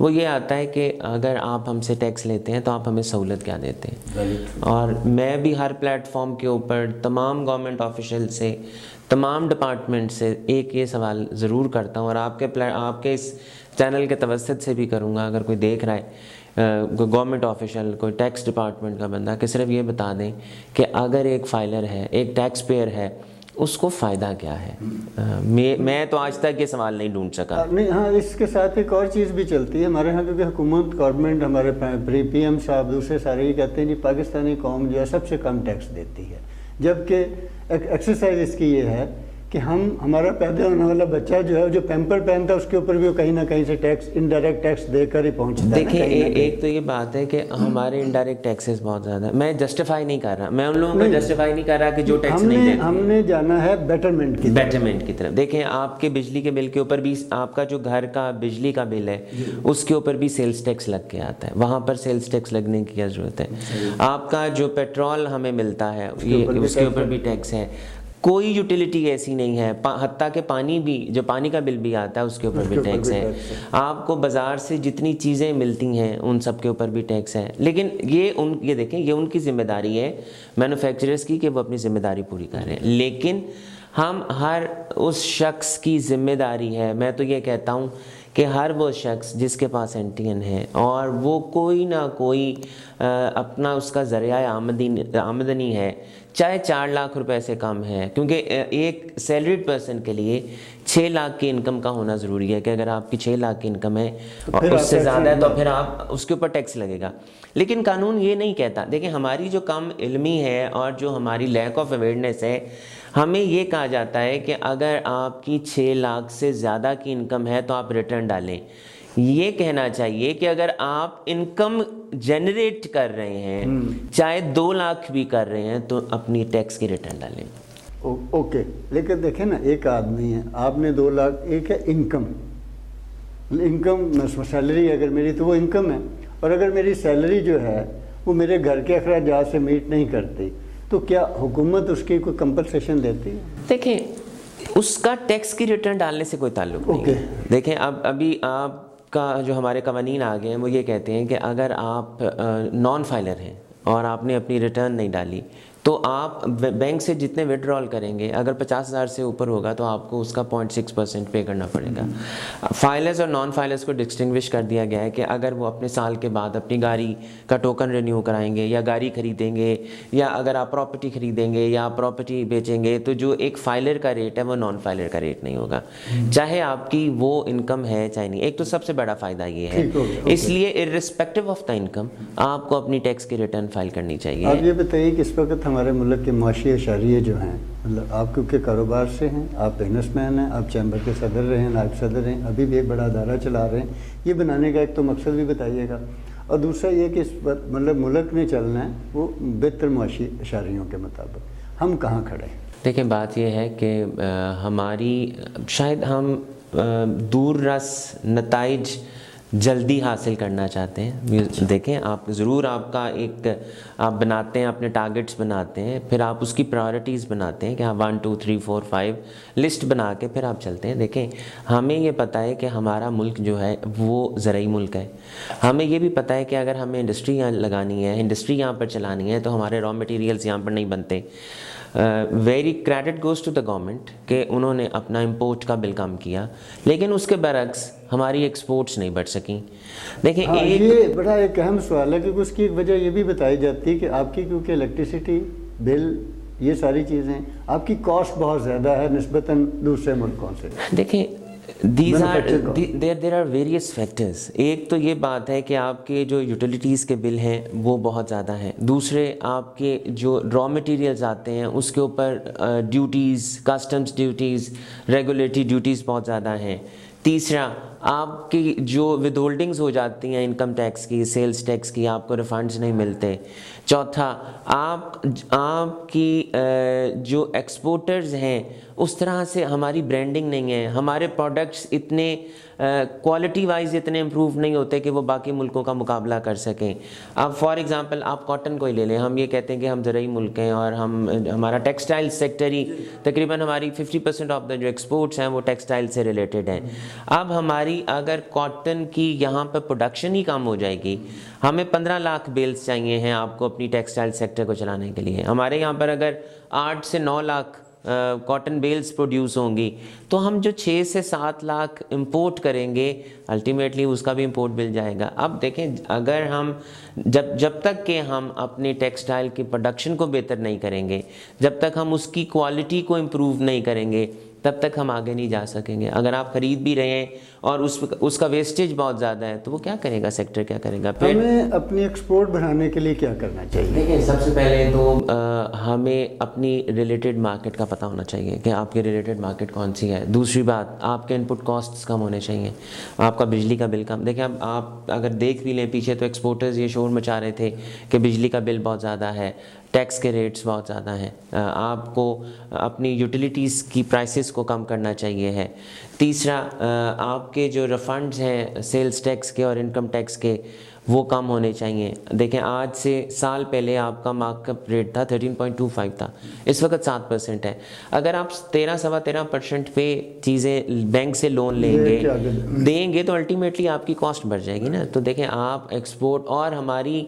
وہ یہ آتا ہے کہ اگر آپ ہم سے ٹیکس لیتے ہیں تو آپ ہمیں سہولت کیا دیتے ہیں. اور میں بھی ہر پلیٹ فارم کے اوپر تمام گورنمنٹ آفیشل سے, تمام ڈپارٹمنٹ سے ایک یہ سوال ضرور کرتا ہوں, اور آپ کے اس چینل کے توسط سے بھی کروں گا, اگر کوئی دیکھ رہا ہے گورنمنٹ آفیشل, کوئی ٹیکس ڈپارٹمنٹ کا بندہ, کہ صرف یہ بتا دیں کہ اگر ایک فائلر ہے, ایک ٹیکس پیئر ہے, اس کو فائدہ کیا ہے. میں تو آج تک یہ سوال نہیں ڈھونڈ سکا. نہیں, ہاں, اس کے ساتھ ایک اور چیز بھی چلتی ہے ہمارے یہاں, کیونکہ حکومت, گورنمنٹ, ہمارے پی ایم صاحب, دوسرے سارے یہ کہتے ہیں جی پاکستانی قوم جو ہے سب سے کم ٹیکس دیتی ہے, جبکہ ایکسرسائز اس کی یہ ہے کہ ہمارا پیدا ہونے والا بچہ جو ہے جو پیمپر پہنتا ہے اس کے اوپر بھی وہ کہیں نہ کہیں سے ٹیکس, انڈائریکٹ ٹیکس دے کر ہی پہنچتا ہے. دیکھیں ایک تو یہ بات ہے کہ ہمارے انڈائریکٹ ٹیکسز بہت زیادہ, میں جسٹیفائی نہیں کر رہا, میں ان لوگوں کو جسٹیفائی نہیں کر رہا کہ جو ٹیکس نہیں دیتے. ہم نے جانا ہے بیٹرمنٹ کی طرف. دیکھیں آپ کے بجلی کے بل کے اوپر بھی, آپ کا جو گھر کا بجلی کا بل ہے اس کے اوپر بھی سیلز ٹیکس لگ کے آتا ہے, وہاں پر سیلز ٹیکس لگنے کی کیا ضرورت ہے. آپ کا جو پیٹرول ہمیں ملتا ہے اس کے اوپر بھی ٹیکس ہے. کوئی یوٹیلیٹی ایسی نہیں ہے, حتیٰ کہ پانی بھی, جو پانی کا بل بھی آتا ہے اس کے اوپر بھی ٹیکس ہے. آپ کو بازار سے جتنی چیزیں ملتی ہیں ان سب کے اوپر بھی ٹیکس ہے. لیکن یہ دیکھیں, یہ ان کی ذمہ داری ہے مینوفیکچررز کی کہ وہ اپنی ذمہ داری پوری کریں. لیکن ہم ہر اس شخص کی ذمہ داری ہے, میں تو یہ کہتا ہوں کہ ہر وہ شخص جس کے پاس NTN ہے اور وہ کوئی نہ کوئی اپنا اس کا ذریعہ آمدنی ہے, چاہے 4 لاکھ روپے سے کم ہے, کیونکہ ایک سیلریڈ پرسن کے لیے 6 لاکھ کی انکم کا ہونا ضروری ہے, کہ اگر آپ کی 6 لاکھ کی انکم ہے اور اس سے زیادہ ہے تو پھر آپ اس کے اوپر ٹیکس لگے گا. لیکن قانون یہ نہیں کہتا. دیکھیں ہماری جو کم علمی ہے اور جو ہماری لیک آف اویئرنیس ہے, ہمیں یہ کہا جاتا ہے کہ اگر آپ کی 6 لاکھ سے زیادہ کی انکم ہے تو آپ ریٹرن ڈالیں. یہ کہنا چاہیے کہ اگر آپ انکم جنریٹ کر رہے ہیں, چاہے 2 لاکھ بھی کر رہے ہیں, تو اپنی ٹیکس کی ریٹرن ڈالیں. اوکے, لیکن دیکھیں نا, ایک آدمی ہے, آپ نے 2 لاکھ, ایک ہے انکم, سیلری اگر میری تو وہ انکم ہے, اور اگر میری سیلری جو ہے وہ میرے گھر کے اخراجات سے میٹ نہیں کرتی, تو کیا حکومت اس کی کوئی کمپنسیشن دیتی ہے؟ دیکھیں اس کا ٹیکس کی ریٹرن ڈالنے سے کوئی تعلق نہیں ہے. دیکھیں ابھی آپ کا جو ہمارے قوانین آ گئے ہیں وہ یہ کہتے ہیں کہ اگر آپ نان فائلر ہیں اور آپ نے اپنی ریٹرن نہیں ڈالی تو آپ بینک سے جتنے وڈرال کریں گے, اگر 50,000 سے اوپر ہوگا تو آپ کو اس کا 0.6% پے کرنا پڑے گا. فائلرز اور نان فائلرز کو ڈسٹنگوش کر دیا گیا ہے کہ اگر وہ اپنے سال کے بعد اپنی گاڑی کا ٹوکن رینیو کرائیں گے یا گاڑی خریدیں گے, یا اگر آپ پراپرٹی خریدیں گے یا پراپرٹی بیچیں گے, تو جو ایک فائلر کا ریٹ ہے وہ نان فائلر کا ریٹ نہیں ہوگا, چاہے آپ کی وہ انکم ہے چاہے نہیں. ایک تو سب سے بڑا فائدہ یہ ہے, اس لیے ارسپیکٹو آف دا انکم آپ کو اپنی ٹیکس کی ریٹرن فائل کرنی چاہیے. آپ یہ بتائیے کہ اس وقت ہمارے ملک کے معاشی اشاریے جو ہیں, مطلب آپ کیونکہ کاروبار سے ہیں, آپ بزنس مین ہیں, آپ چیمبر کے صدر رہے ہیں, نائب صدر ہیں, ابھی بھی ایک بڑا ادارہ چلا رہے ہیں, یہ بنانے کا ایک تو مقصد بھی بتائیے گا, اور دوسرا یہ کہ اس مطلب ملک نے چلنا ہے وہ بہتر معاشی اشاریوں کے مطابق, ہم کہاں کھڑے ہیں؟ دیکھیں بات یہ ہے کہ ہماری شاید ہم دور رس نتائج جلدی حاصل کرنا چاہتے ہیں. دیکھیں آپ ضرور, آپ کا ایک آپ بناتے ہیں, اپنے ٹارگٹس بناتے ہیں, پھر آپ اس کی پرائورٹیز بناتے ہیں کہ آپ 1 2 3 4 5 لسٹ بنا کے پھر آپ چلتے ہیں. دیکھیں ہمیں یہ پتہ ہے کہ ہمارا ملک جو ہے وہ زرعی ملک ہے. ہمیں یہ بھی پتہ ہے کہ اگر ہمیں انڈسٹری یہاں لگانی ہے, انڈسٹری یہاں پر چلانی ہے, تو ہمارے را مٹیریلز یہاں پر نہیں بنتے. Very credit goes to the government کہ انہوں نے اپنا امپورٹ کا بل کم کیا, لیکن اس کے برعکس ہماری ایکسپورٹس نہیں بڑھ سکیں. دیکھیں یہ بڑا ایک اہم سوال ہے, کیونکہ اس کی ایک وجہ یہ بھی بتائی جاتی ہے کہ آپ کی کیونکہ الیکٹریسٹی بل, یہ ساری چیزیں, آپ کی کاسٹ بہت زیادہ ہے نسبتاً دوسرے ملکوں سے. دیکھیں there are various factors. ایک تو یہ بات ہے کہ آپ کے جو یوٹیلیٹیز کے بل ہیں وہ بہت زیادہ ہیں. دوسرے آپ کے جو را مٹیریلز آتے ہیں اس کے اوپر duties, customs duties, regulatory duties بہت زیادہ ہیں. تیسرا آپ کی جو ود ہولڈنگز ہو جاتی ہیں انکم ٹیکس کی, سیلز ٹیکس کی, آپ کو ریفنڈز نہیں ملتے. چوتھا آپ کی جو ایکسپورٹرز ہیں اس طرح سے ہماری برانڈنگ نہیں ہے, ہمارے پروڈکٹس اتنے کوالٹی وائز اتنے امپروو نہیں ہوتے کہ وہ باقی ملکوں کا مقابلہ کر سکیں. اب فار ایگزامپل آپ کاٹن کو ہی لے لیں, ہم یہ کہتے ہیں کہ ہم زرعی ملک ہیں اور ہمارا ٹیکسٹائل سیکٹر ہی تقریباً ہماری 50% آف دا جو ایکسپورٹس ہیں وہ ٹیکسٹائل سے ریلیٹڈ ہیں. اب ہماری اگر کاٹن کی یہاں پہ پروڈکشن ہی کم ہو جائے گی, ہمیں 15 لاکھ بیلز چاہیے ہیں آپ کو اپنی ٹیکسٹائل سیکٹر کو چلانے کے لیے, ہمارے یہاں پر اگر 8 سے 9 لاکھ کاٹن بیلز پروڈیوس ہوں گی تو ہم جو 6 سے 7 لاکھ امپورٹ کریں گے الٹیمیٹلی اس کا بھی امپورٹ مل جائے گا. اب دیکھیں اگر ہم جب تک کہ ہم اپنی ٹیکسٹائل کی پروڈکشن کو بہتر نہیں کریں گے, جب تک ہم اس کی کوالٹی کو امپروو نہیں کریں گے, تب تک ہم آگے نہیں جا سکیں گے. اگر آپ خرید بھی رہے ہیں اور اس کا ویسٹیج بہت زیادہ ہے تو وہ کیا کرے گا, سیکٹر کیا کرے گا؟ پھر ہمیں اپنی ایکسپورٹ بڑھانے کے لیے کیا کرنا چاہیے؟ دیکھیں سب سے پہلے تو ہمیں اپنی ریلیٹڈ مارکیٹ کا پتہ ہونا چاہیے کہ آپ کی ریلیٹڈ مارکیٹ کون سی ہے. دوسری بات, آپ کے انپٹ کاسٹس کم ہونے چاہیے, آپ کا بجلی کا بل کم. دیکھیں اب آپ اگر دیکھ بھی لیں پیچھے تو ایکسپورٹرز یہ شور مچا رہے تھے کہ بجلی کا بل بہت زیادہ ہے, ٹیکس کے ریٹس بہت زیادہ ہیں, آپ کو اپنی یوٹیلیٹیز کی پرائسز کو کم کرنا چاہیے ہے. تیسرا, آپ کے جو ریفنڈز ہیں سیلز ٹیکس کے اور انکم ٹیکس کے وہ کم ہونے چاہیے. دیکھیں آج سے سال پہلے آپ کا مارک اپ ریٹ تھا 13.25 تھا, اس وقت 7% ہے. اگر آپ 13-13.5% پہ چیزیں بینک سے لون دیں گے تو الٹیمیٹلی آپ کی کاسٹ بڑھ جائے گی نا. تو دیکھیں آپ ایکسپورٹ اور ہماری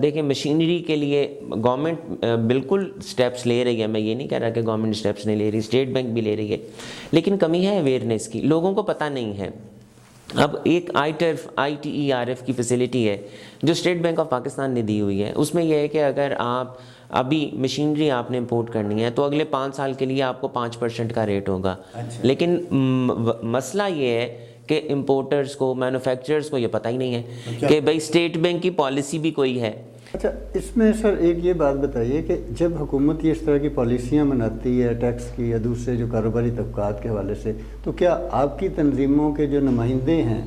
دیکھیں مشینری کے لیے گورنمنٹ بالکل سٹیپس لے رہی ہے, میں یہ نہیں کہہ رہا کہ گورنمنٹ سٹیپس نہیں لے رہی, اسٹیٹ بینک بھی لے رہی ہے, لیکن کمی ہے اویئرنیس کی, لوگوں کو پتہ نہیں ہے. اب ایک ITERF کی فیسلٹی ہے جو اسٹیٹ بینک آف پاکستان نے دی ہوئی ہے, اس میں یہ ہے کہ اگر آپ ابھی مشینری آپ نے امپورٹ کرنی ہے تو اگلے 5 سال کے لیے آپ کو 5% کا ریٹ ہوگا. لیکن مسئلہ یہ ہے کہ امپورٹرز کو, مینوفیکچررز کو یہ پتہ ہی نہیں ہے کہ بھائی اسٹیٹ بینک کی پالیسی بھی کوئی ہے. اچھا, اس میں سر ایک یہ بات بتائیے کہ جب حکومت یہ اس طرح کی پالیسیاں بناتی ہے ٹیکس کی یا دوسرے جو کاروباری طبقات کے حوالے سے, تو کیا آپ کی تنظیموں کے جو نمائندے ہیں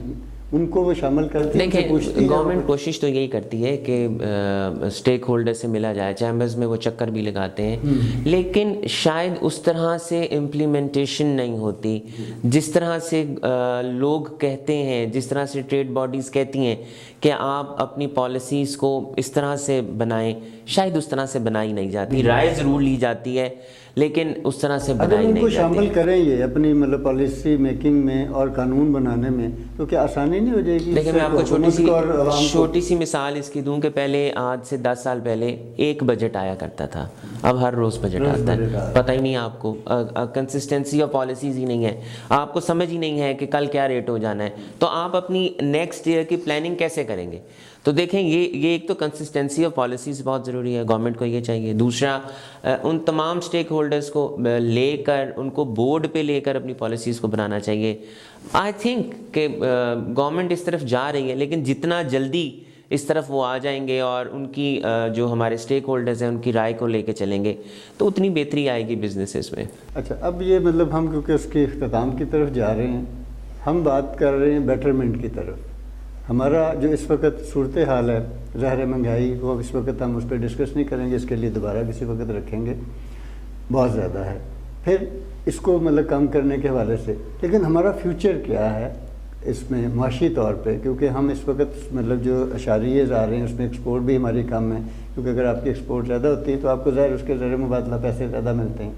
ان کو وہ شامل کرتے ہیں؟ دیکھیں گورنمنٹ کوشش تو یہی کرتی ہے کہ اسٹیک ہولڈر سے ملا جائے, چیمبرز میں وہ چکر بھی لگاتے ہیں, لیکن شاید اس طرح سے امپلیمنٹیشن نہیں ہوتی جس طرح سے لوگ کہتے ہیں, جس طرح سے ٹریڈ باڈیز کہتی ہیں کہ آپ اپنی پالیسیز کو اس طرح سے بنائیں. شاید اس طرح سے بنائی نہیں جاتی, رائے ضرور لی جاتی ہے لیکن اس طرح سے بنائی نہیں جاتی. اگر ان کو شامل کریں یہ اپنی مطلب پالیسی میکنگ میں اور قانون بنانے میں تو کیا آسانی نہیں ہو جائے گی؟ لیکن میں آپ کو چھوٹی سی مثال اس کی دوں کہ پہلے آج سے 10 سال پہلے ایک بجٹ آیا کرتا تھا, اب ہر روز بجٹ آتا ہے. پتہ ہی نہیں آپ کو, کنسسٹنسی آف پالیسیز ہی نہیں ہے, آپ کو سمجھ ہی نہیں ہے کہ کل کیا ریٹ ہو جانا ہے, تو آپ اپنی نیکسٹ ایئر کی پلاننگ کیسے کریں گے؟ تو دیکھیں یہ ایک تو کنسسٹنسی آف پالیسیز بہت ضروری ہے, گورنمنٹ کو یہ چاہیے. دوسرا, ان تمام اسٹیک ہولڈرز کو لے کر, ان کو بورڈ پہ لے کر اپنی پالیسیز کو بنانا چاہیے. آئی تھنک کہ گورنمنٹ اس طرف جا رہی ہے, لیکن جتنا جلدی اس طرف وہ آ جائیں گے اور ان کی جو ہمارے اسٹیک ہولڈرز ہیں ان کی رائے کو لے کے چلیں گے تو اتنی بہتری آئے گی بزنسز میں. اچھا, اب یہ مطلب ہم کیونکہ اس کے اختتام کی طرف جا رہے ہیں, ہم بات کر رہے ہیں بیٹرمنٹ کی طرف. ہمارا جو اس وقت صورتحال ہے, ظاہر مہنگائی, وہ اس وقت ہم اس پہ ڈسکس نہیں کریں گے, اس کے لیے دوبارہ کسی وقت رکھیں گے, بہت زیادہ ہے. پھر اس کو مطلب کم کرنے کے حوالے سے, لیکن ہمارا فیوچر کیا ہے اس میں معاشی طور پہ, کیونکہ ہم اس وقت مطلب جو اشاریے آ رہے ہیں اس میں ایکسپورٹ بھی ہماری کم ہے, کیونکہ اگر آپ کی ایکسپورٹ زیادہ ہوتی ہے تو آپ کو ظاہر اس کے زر مبادلہ پیسے زیادہ ملتے ہیں.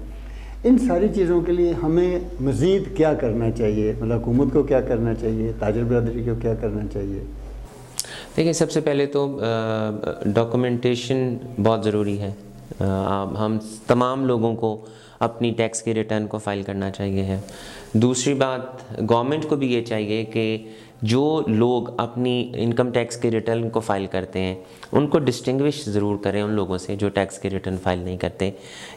ان ساری چیزوں کے لیے ہمیں مزید کیا کرنا چاہیے؟ مطلب حکومت کو کیا کرنا چاہیے, تاجر برادری کو کیا کرنا چاہیے؟ دیکھیں سب سے پہلے تو ڈاکومنٹیشن بہت ضروری ہے. ہم تمام لوگوں کو اپنی ٹیکس کے ریٹرن کو فائل کرنا چاہیے ہے. دوسری بات, گورنمنٹ کو بھی یہ چاہیے کہ جو لوگ اپنی انکم ٹیکس کے ریٹرن کو فائل کرتے ہیں ان کو ڈسٹنگوش ضرور کریں ان لوگوں سے جو ٹیکس کے ریٹرن فائل نہیں کرتے.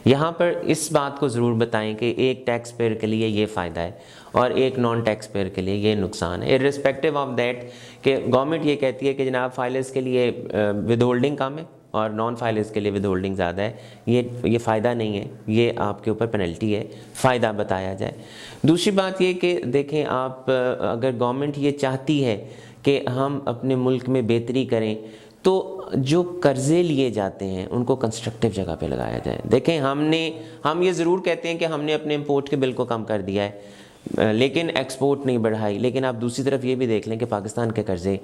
یہاں پر اس بات کو ضرور بتائیں کہ ایک ٹیکس پیئر کے لیے یہ فائدہ ہے اور ایک نان ٹیکس پیئر کے لیے یہ نقصان ہے, ارسپیکٹیو آف دیٹ کہ گورنمنٹ یہ کہتی ہے کہ جناب فائلرز کے لیے ود ہولڈنگ کم ہے اور نان فائلرز کے لیے ود ہولڈنگ زیادہ ہے. یہ فائدہ نہیں ہے, یہ آپ کے اوپر پینلٹی ہے, فائدہ بتایا جائے. دوسری بات یہ کہ دیکھیں آپ اگر گورنمنٹ یہ چاہتی ہے کہ ہم اپنے ملک میں بہتری کریں تو جو قرضے لیے جاتے ہیں ان کو کنسٹرکٹیو جگہ پہ لگایا جائے. دیکھیں ہم یہ ضرور کہتے ہیں کہ ہم نے اپنے امپورٹ کے بل کو کم کر دیا ہے لیکن ایکسپورٹ نہیں بڑھائی. لیکن آپ دوسری طرف یہ بھی دیکھ لیں کہ پاکستان کے قرضے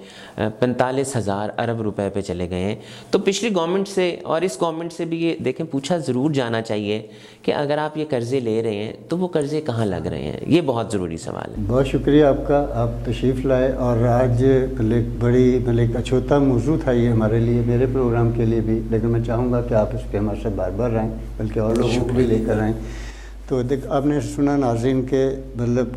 45,000 ارب روپے پہ چلے گئے ہیں. تو پچھلی گورنمنٹ سے اور اس گورنمنٹ سے بھی یہ دیکھیں پوچھا ضرور جانا چاہیے کہ اگر آپ یہ قرضے لے رہے ہیں تو وہ قرضے کہاں لگ رہے ہیں. یہ بہت ضروری سوال ہے. بہت شکریہ آپ کا, آپ تشریف لائے اور آج ایک اچھوتا موضوع تھا یہ ہمارے لیے, میرے پروگرام کے لیے بھی, لیکن میں چاہوں گا کہ آپ اس پہ ہمارے ساتھ بار بار رہیں بلکہ اور لوگوں کو بھی لے کر آئیں. تو آپ نے سنا ناظرین کے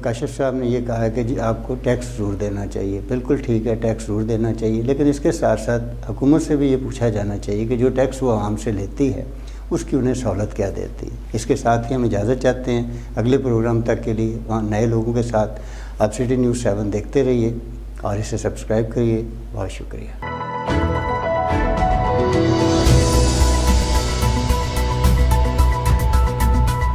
کاشف صاحب نے یہ کہا ہے کہ جی آپ کو ٹیکس ضرور دینا چاہیے. بالکل ٹھیک ہے, ٹیکس ضرور دینا چاہیے, لیکن اس کے ساتھ ساتھ حکومت سے بھی یہ پوچھا جانا چاہیے کہ جو ٹیکس وہ عوام سے لیتی ہے اس کی انہیں سہولت کیا دیتی ہے. اس کے ساتھ ہی ہم اجازت چاہتے ہیں اگلے پروگرام تک کے لیے. وہاں نئے لوگوں کے ساتھ آپ سٹی نیوز 7 دیکھتے رہیے اور اسے سبسکرائب کریے. بہت شکریہ.